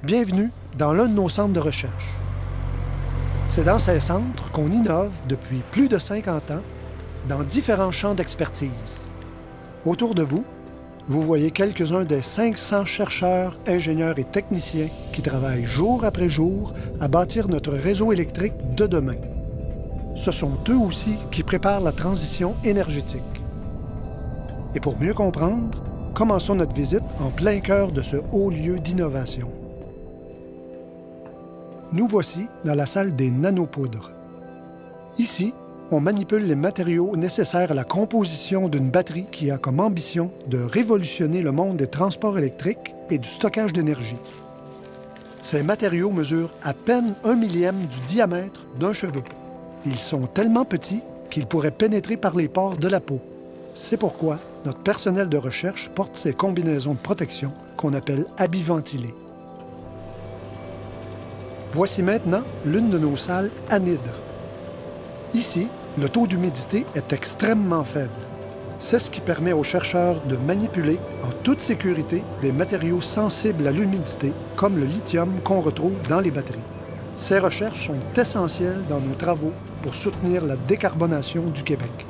Bienvenue dans l'un de nos centres de recherche. C'est dans ces centres qu'on innove depuis plus de 50 ans dans différents champs d'expertise. Autour de vous, vous voyez quelques-uns des 500 chercheurs, ingénieurs et techniciens qui travaillent jour après jour à bâtir notre réseau électrique de demain. Ce sont eux aussi qui préparent la transition énergétique. Et pour mieux comprendre, commençons notre visite en plein cœur de ce haut lieu d'innovation. Nous voici dans la salle des nanopoudres. Ici, on manipule les matériaux nécessaires à la composition d'une batterie qui a comme ambition de révolutionner le monde des transports électriques et du stockage d'énergie. Ces matériaux mesurent à peine 1/1000 du diamètre d'un cheveu. Ils sont tellement petits qu'ils pourraient pénétrer par les pores de la peau. C'est pourquoi notre personnel de recherche porte ces combinaisons de protection qu'on appelle habits ventilés. Voici maintenant l'une de nos salles anhydres. Ici, le taux d'humidité est extrêmement faible. C'est ce qui permet aux chercheurs de manipuler en toute sécurité des matériaux sensibles à l'humidité, comme le lithium qu'on retrouve dans les batteries. Ces recherches sont essentielles dans nos travaux pour soutenir la décarbonation du Québec.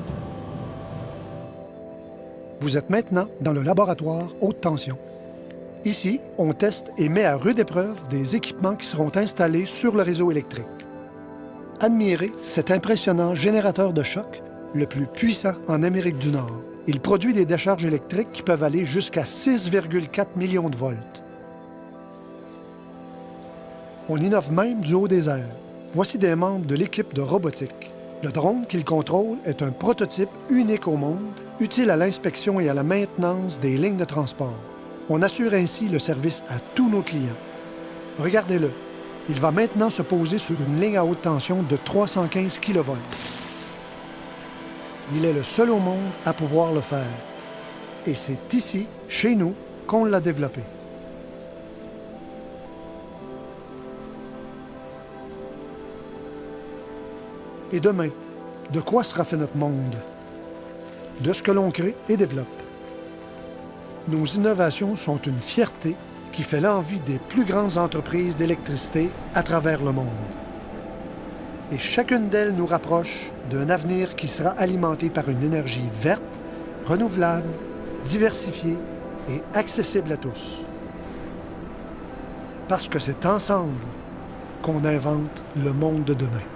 Vous êtes maintenant dans le laboratoire haute tension. Ici, on teste et met à rude épreuve des équipements qui seront installés sur le réseau électrique. Admirez cet impressionnant générateur de choc, le plus puissant en Amérique du Nord. Il produit des décharges électriques qui peuvent aller jusqu'à 6,4 millions de volts. On innove même du haut des airs. Voici des membres de l'équipe de robotique. Le drone qu'il contrôle est un prototype unique au monde, utile à l'inspection et à la maintenance des lignes de transport. On assure ainsi le service à tous nos clients. Regardez-le. Il va maintenant se poser sur une ligne à haute tension de 315 kV. Il est le seul au monde à pouvoir le faire. Et c'est ici, chez nous, qu'on l'a développé. Et demain, de quoi sera fait notre monde? De ce que l'on crée et développe. Nos innovations sont une fierté qui fait l'envie des plus grandes entreprises d'électricité à travers le monde. Et chacune d'elles nous rapproche d'un avenir qui sera alimenté par une énergie verte, renouvelable, diversifiée et accessible à tous. Parce que c'est ensemble qu'on invente le monde de demain.